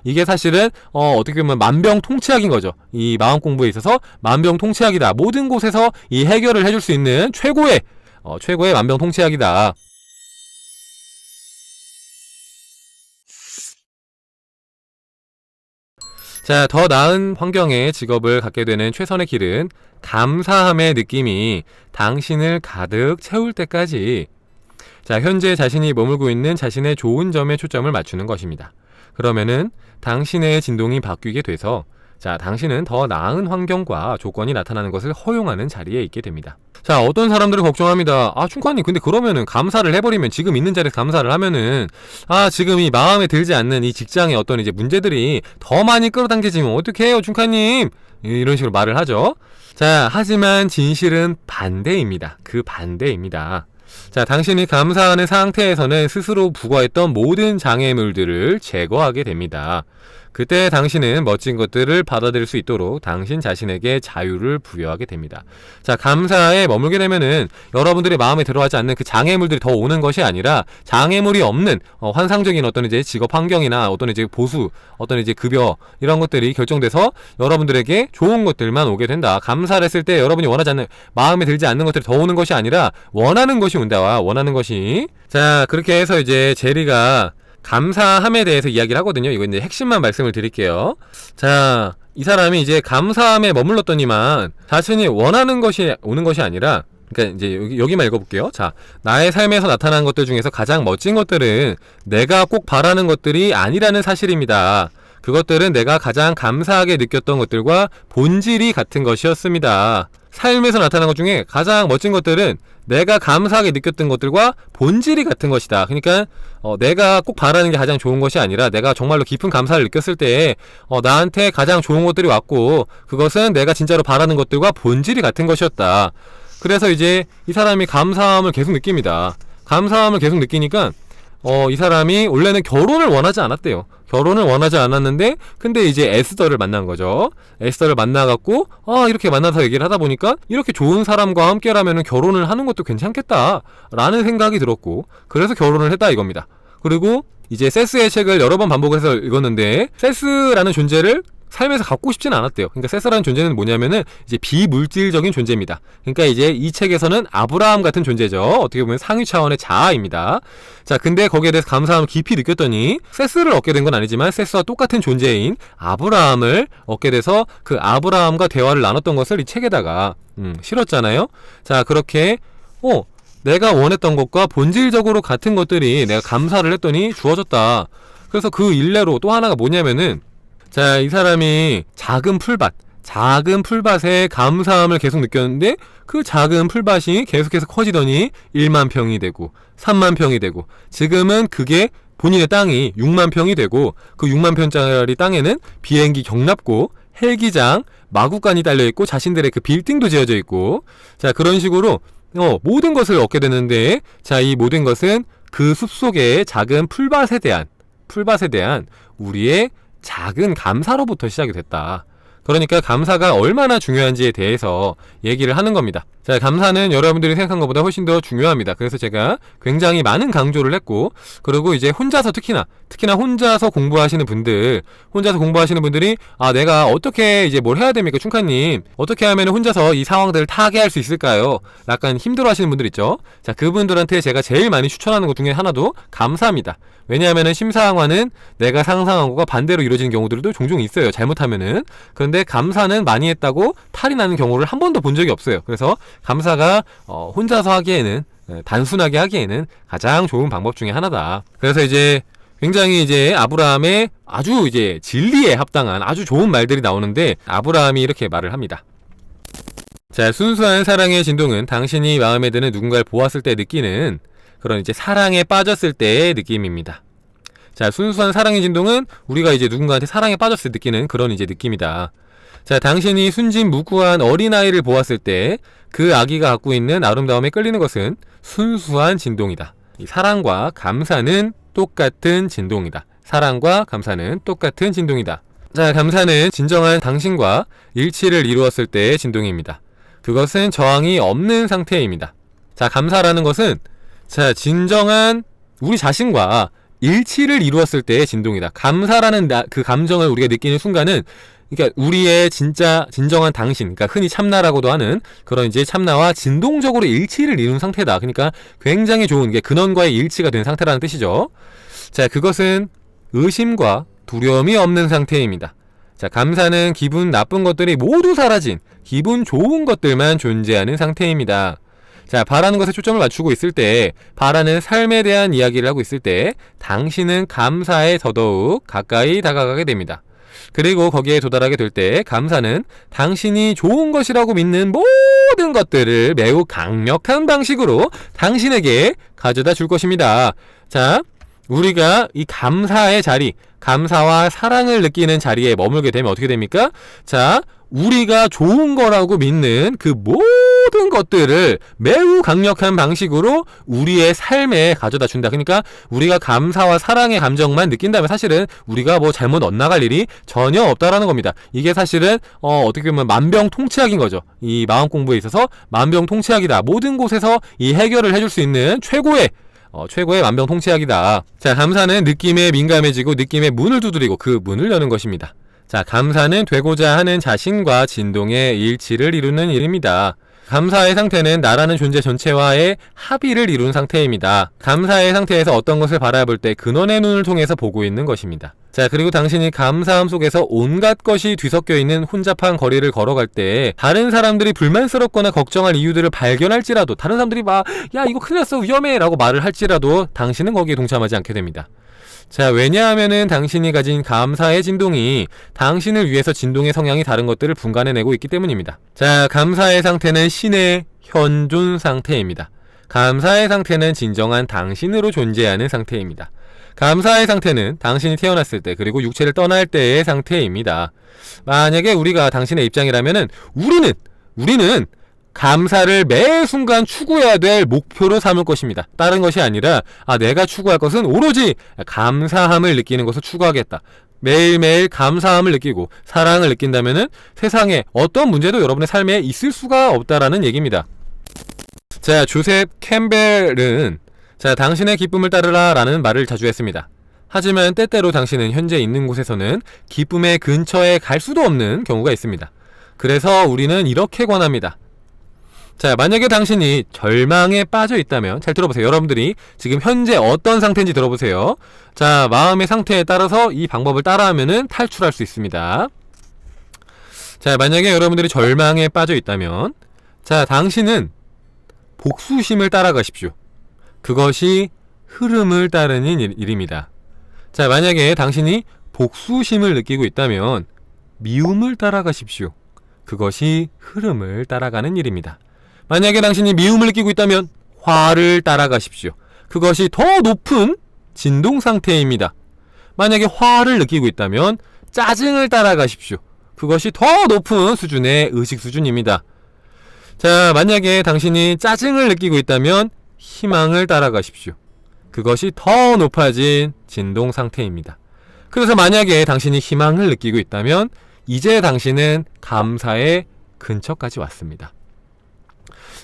이게 사실은 어떻게 보면 만병통치약인 거죠. 이 마음 공부에 있어서 만병통치약이다. 모든 곳에서 이 해결을 해줄 수 있는 최고의 만병통치약이다. 자, 더 나은 환경의 직업을 갖게 되는 최선의 길은 감사함의 느낌이 당신을 가득 채울 때까지, 자, 현재 자신이 머물고 있는 자신의 좋은 점에 초점을 맞추는 것입니다. 그러면은 당신의 진동이 바뀌게 돼서, 자, 당신은 더 나은 환경과 조건이 나타나는 것을 허용하는 자리에 있게 됩니다. 자, 어떤 사람들은 걱정합니다. 춘카님, 근데 그러면은 감사를 해버리면, 지금 있는 자리에서 감사를 하면은, 지금 이 마음에 들지 않는 이 직장의 어떤 이제 문제들이 더 많이 끌어당겨지면 어떡해요, 춘카님? 이런 식으로 말을 하죠. 자, 하지만 진실은 반대입니다. 그 반대입니다. 자, 당신이 감사하는 상태에서는 스스로 부과했던 모든 장애물들을 제거하게 됩니다. 그때 당신은 멋진 것들을 받아들일 수 있도록 당신 자신에게 자유를 부여하게 됩니다. 자, 감사에 머물게 되면은 여러분들의 마음에 들어하지 않는 그 장애물들이 더 오는 것이 아니라, 장애물이 없는 환상적인 어떤 이제 직업 환경이나 어떤 이제 보수, 어떤 이제 급여, 이런 것들이 결정돼서 여러분들에게 좋은 것들만 오게 된다. 감사를 했을 때 여러분이 원하지 않는, 마음에 들지 않는 것들이 더 오는 것이 아니라 원하는 것이 온다. 원하는 것이. 자, 그렇게 해서 이제 제리가 감사함에 대해서 이야기를 하거든요. 이거 이제 핵심만 말씀을 드릴게요. 자, 이 사람이 이제 감사함에 머물렀더니만 자신이 원하는 것이 오는 것이 아니라, 그러니까 이제 여기만 읽어볼게요. 자, 나의 삶에서 나타난 것들 중에서 가장 멋진 것들은 내가 꼭 바라는 것들이 아니라는 사실입니다. 그것들은 내가 가장 감사하게 느꼈던 것들과 본질이 같은 것이었습니다. 삶에서 나타난 것 중에 가장 멋진 것들은 내가 감사하게 느꼈던 것들과 본질이 같은 것이다. 그러니까 내가 꼭 바라는 게 가장 좋은 것이 아니라, 내가 정말로 깊은 감사를 느꼈을 때 나한테 가장 좋은 것들이 왔고, 그것은 내가 진짜로 바라는 것들과 본질이 같은 것이었다. 그래서 이제 이 사람이 감사함을 계속 느낍니다. 감사함을 계속 느끼니까 이 사람이 원래는 결혼을 원하지 않았대요. 결혼을 원하지 않았는데, 근데 이제 에스더를 만난 거죠. 에스더를 만나갖고 이렇게 만나서 얘기를 하다 보니까 이렇게 좋은 사람과 함께라면 결혼을 하는 것도 괜찮겠다 라는 생각이 들었고, 그래서 결혼을 했다 이겁니다. 그리고 이제 세스의 책을 여러 번 반복해서 읽었는데, 세스라는 존재를 삶에서 갖고 싶지는 않았대요. 그러니까 세스라는 존재는 뭐냐면은 이제 비물질적인 존재입니다. 그러니까 이제 이 책에서는 아브라함 같은 존재죠. 어떻게 보면 상위 차원의 자아입니다. 자, 근데 거기에 대해서 감사함을 깊이 느꼈더니, 세스를 얻게 된 건 아니지만 세스와 똑같은 존재인 아브라함을 얻게 돼서 그 아브라함과 대화를 나눴던 것을 이 책에다가 실었잖아요. 자, 그렇게 내가 원했던 것과 본질적으로 같은 것들이 내가 감사를 했더니 주어졌다. 그래서 그 일례로 또 하나가 뭐냐면은, 자, 이 사람이 작은 풀밭에 감사함을 계속 느꼈는데, 그 작은 풀밭이 계속해서 커지더니 1만 평이 되고 3만 평이 되고, 지금은 그게 본인의 땅이 6만 평이 되고, 그 6만 평짜리 땅에는 비행기 경납고 헬기장, 마구간이 딸려있고 자신들의 그 빌딩도 지어져 있고, 자, 그런 식으로 모든 것을 얻게 되는데, 자, 이 모든 것은 그 숲속의 작은 풀밭에 대한 우리의 작은 감사로부터 시작이 됐다. 그러니까 감사가 얼마나 중요한지에 대해서 얘기를 하는 겁니다. 자, 감사는 여러분들이 생각한 것보다 훨씬 더 중요합니다. 그래서 제가 굉장히 많은 강조를 했고, 그리고 이제 혼자서 특히나 혼자서 공부하시는 분들이 내가 어떻게 이제 뭘 해야 됩니까, 춘카님? 어떻게 하면 혼자서 이 상황들을 타개할 수 있을까요? 약간 힘들어하시는 분들 있죠. 자, 그분들한테 제가 제일 많이 추천하는 것 중에 하나도 감사합니다. 왜냐하면은 심사항화는 내가 상상한 것과 반대로 이루어지는 경우들도 종종 있어요, 잘못하면은. 그런데 감사는 많이 했다고 탈이 나는 경우를 한 번도 본 적이 없어요. 그래서 감사가 혼자서 하기에는, 단순하게 하기에는 가장 좋은 방법 중에 하나다. 그래서 이제 굉장히 이제 아브라함의 아주 이제 진리에 합당한 아주 좋은 말들이 나오는데, 아브라함이 이렇게 말을 합니다. 자, 순수한 사랑의 진동은 당신이 마음에 드는 누군가를 보았을 때 느끼는 그런 이제 사랑에 빠졌을 때의 느낌입니다. 자, 순수한 사랑의 진동은 우리가 이제 누군가한테 사랑에 빠졌을 때 느끼는 그런 이제 느낌이다. 자, 당신이 순진무구한 어린아이를 보았을 때 그 아기가 갖고 있는 아름다움에 끌리는 것은 순수한 진동이다. 이 사랑과 감사는 똑같은 진동이다. 사랑과 감사는 똑같은 진동이다. 자, 감사는 진정한 당신과 일치를 이루었을 때의 진동입니다. 그것은 저항이 없는 상태입니다. 자, 감사라는 것은, 자, 진정한 우리 자신과 일치를 이루었을 때의 진동이다. 감사라는 그 감정을 우리가 느끼는 순간은, 그러니까 우리의 진정한 당신, 그러니까 흔히 참나라고도 하는 그런 이제 참나와 진동적으로 일치를 이룬 상태다. 그러니까 굉장히 좋은 게 근원과의 일치가 된 상태라는 뜻이죠. 자, 그것은 의심과 두려움이 없는 상태입니다. 자, 감사는 기분 나쁜 것들이 모두 사라진 기분 좋은 것들만 존재하는 상태입니다. 자, 바라는 것에 초점을 맞추고 있을 때, 바라는 삶에 대한 이야기를 하고 있을 때 당신은 감사에 더더욱 가까이 다가가게 됩니다. 그리고 거기에 도달하게 될 때 감사는 당신이 좋은 것이라고 믿는 모든 것들을 매우 강력한 방식으로 당신에게 가져다 줄 것입니다. 자, 우리가 이 감사의 자리, 감사와 사랑을 느끼는 자리에 머물게 되면 어떻게 됩니까? 자, 우리가 좋은 거라고 믿는 그 모든 것들을 매우 강력한 방식으로 우리의 삶에 가져다 준다. 그러니까 우리가 감사와 사랑의 감정만 느낀다면 사실은 우리가 뭐 잘못 엇나갈 일이 전혀 없다라는 겁니다. 이게 사실은 어떻게 보면 만병통치약인 거죠. 이 마음 공부에 있어서 만병통치약이다. 모든 곳에서 이 해결을 해줄 수 있는 최고의 만병통치약이다. 자, 감사는 느낌에 민감해지고 느낌의 문을 두드리고 그 문을 여는 것입니다. 자, 감사는 되고자 하는 자신과 진동의 일치를 이루는 일입니다. 감사의 상태는 나라는 존재 전체와의 합의를 이룬 상태입니다. 감사의 상태에서 어떤 것을 바라볼 때 근원의 눈을 통해서 보고 있는 것입니다. 자, 그리고 당신이 감사함 속에서 온갖 것이 뒤섞여 있는 혼잡한 거리를 걸어갈 때 다른 사람들이 불만스럽거나 걱정할 이유들을 발견할지라도, 다른 사람들이 막 야 이거 큰일 났어 위험해 라고 말을 할지라도 당신은 거기에 동참하지 않게 됩니다. 자, 왜냐하면은 당신이 가진 감사의 진동이 당신을 위해서 진동의 성향이 다른 것들을 분간해내고 있기 때문입니다. 자, 감사의 상태는 신의 현존 상태입니다. 감사의 상태는 진정한 당신으로 존재하는 상태입니다. 감사의 상태는 당신이 태어났을 때 그리고 육체를 떠날 때의 상태입니다. 만약에 우리가 당신의 입장이라면은 우리는 감사를 매 순간 추구해야 될 목표로 삼을 것입니다. 다른 것이 아니라 내가 추구할 것은 오로지 감사함을 느끼는 것을 추구하겠다. 매일매일 감사함을 느끼고 사랑을 느낀다면은 세상에 어떤 문제도 여러분의 삶에 있을 수가 없다라는 얘기입니다. 자, 조셉 캠벨은 당신의 기쁨을 따르라 라는 말을 자주 했습니다. 하지만 때때로 당신은 현재 있는 곳에서는 기쁨의 근처에 갈 수도 없는 경우가 있습니다. 그래서 우리는 이렇게 권합니다. 자, 만약에 당신이 절망에 빠져 있다면 잘 들어보세요. 여러분들이 지금 현재 어떤 상태인지 들어보세요. 자, 마음의 상태에 따라서 이 방법을 따라하면은 탈출할 수 있습니다. 자, 만약에 여러분들이 절망에 빠져 있다면 당신은 복수심을 따라가십시오. 그것이 흐름을 따르는 일입니다. 자, 만약에 당신이 복수심을 느끼고 있다면 미움을 따라가십시오. 그것이 흐름을 따라가는 일입니다. 만약에 당신이 미움을 느끼고 있다면 화를 따라가십시오. 그것이 더 높은 진동 상태입니다. 만약에 화를 느끼고 있다면 짜증을 따라가십시오. 그것이 더 높은 수준의 의식 수준입니다. 자, 만약에 당신이 짜증을 느끼고 있다면 희망을 따라가십시오. 그것이 더 높아진 진동 상태입니다. 그래서 만약에 당신이 희망을 느끼고 있다면 이제 당신은 감사의 근처까지 왔습니다.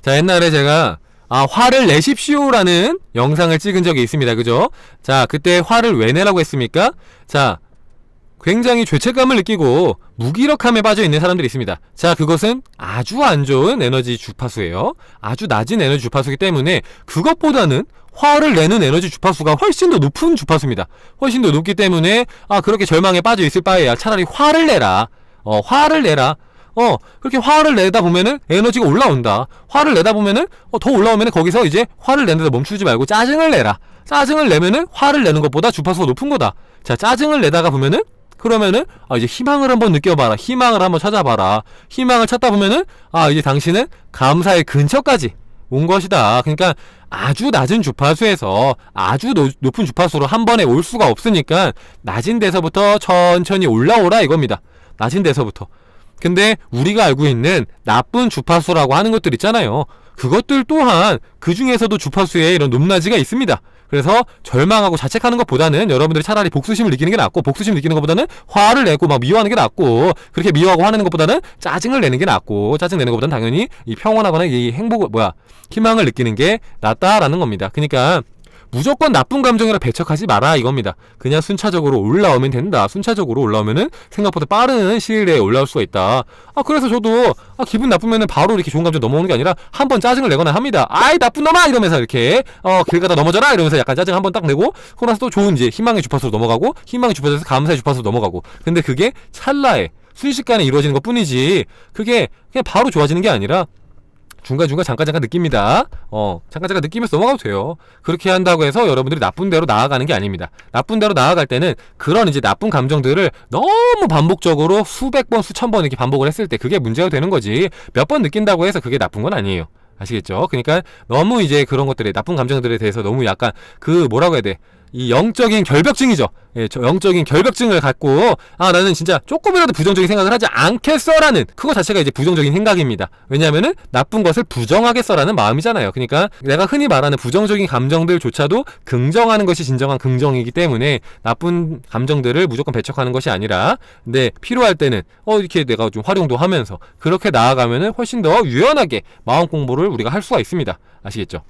자, 옛날에 제가 화를 내십시오라는 영상을 찍은 적이 있습니다. 그죠? 자, 그때 화를 왜 내라고 했습니까? 자, 굉장히 죄책감을 느끼고 무기력함에 빠져 있는 사람들이 있습니다. 자, 그것은 아주 안 좋은 에너지 주파수예요. 아주 낮은 에너지 주파수이기 때문에 그것보다는 화를 내는 에너지 주파수가 훨씬 더 높은 주파수입니다. 훨씬 더 높기 때문에 그렇게 절망에 빠져 있을 바에야 차라리 화를 내라. 화를 내라. 그렇게 화를 내다 보면은 에너지가 올라온다. 화를 내다 보면은 더 올라오면은 거기서 이제 화를 내는데 멈추지 말고 짜증을 내라. 짜증을 내면은 화를 내는 것보다 주파수가 높은 거다. 자, 짜증을 내다가 보면은 그러면은 이제 희망을 한번 느껴봐라. 희망을 한번 찾아봐라. 희망을 찾다 보면은 이제 당신은 감사의 근처까지 온 것이다. 그러니까 아주 낮은 주파수에서 아주 높은 주파수로 한 번에 올 수가 없으니까 낮은 데서부터 천천히 올라오라 이겁니다. 낮은 데서부터. 근데 우리가 알고 있는 나쁜 주파수라고 하는 것들 있잖아요. 그것들 또한 그 중에서도 주파수에 이런 높낮이가 있습니다. 그래서 절망하고 자책하는 것보다는 여러분들이 차라리 복수심을 느끼는 게 낫고, 복수심 느끼는 것보다는 화를 내고 막 미워하는 게 낫고, 그렇게 미워하고 화내는 것보다는 짜증을 내는 게 낫고, 짜증 내는 것보다는 당연히 이 평온하거나 이 희망을 느끼는 게 낫다라는 겁니다. 그러니까 무조건 나쁜 감정이라 배척하지 마라 이겁니다. 그냥 순차적으로 올라오면 된다. 순차적으로 올라오면은 생각보다 빠른 시일 내에 올라올 수가 있다. 그래서 저도 기분 나쁘면은 바로 이렇게 좋은 감정 넘어오는 게 아니라 한번 짜증을 내거나 합니다. 아이 나쁜 놈아 이러면서 이렇게 길 가다 넘어져라 이러면서 약간 짜증 한번 딱 내고 그러고 나서 또 좋은 이제 희망의 주파수로 넘어가고 희망의 주파수에서 감사의 주파수로 넘어가고. 근데 그게 찰나에 순식간에 이루어지는 것 뿐이지 그게 그냥 바로 좋아지는 게 아니라 중간중간 잠깐 느낍니다. 잠깐 느끼면서 넘어가도 돼요. 그렇게 한다고 해서 여러분들이 나쁜 대로 나아가는 게 아닙니다. 나쁜 대로 나아갈 때는 그런 이제 나쁜 감정들을 너무 반복적으로 수백 번, 수천 번 이렇게 반복을 했을 때 그게 문제가 되는 거지. 몇 번 느낀다고 해서 그게 나쁜 건 아니에요. 아시겠죠? 그러니까 너무 이제 그런 것들에 나쁜 감정들에 대해서 너무 약간 뭐라고 해야 돼? 이 영적인 결벽증이죠. 예, 저 영적인 결벽증을 갖고 나는 진짜 조금이라도 부정적인 생각을 하지 않겠어라는 그거 자체가 이제 부정적인 생각입니다. 왜냐하면은 나쁜 것을 부정하겠어라는 마음이잖아요. 그러니까 내가 흔히 말하는 부정적인 감정들조차도 긍정하는 것이 진정한 긍정이기 때문에 나쁜 감정들을 무조건 배척하는 것이 아니라 근데 필요할 때는 이렇게 내가 좀 활용도 하면서 그렇게 나아가면은 훨씬 더 유연하게 마음 공부를 우리가 할 수가 있습니다. 아시겠죠?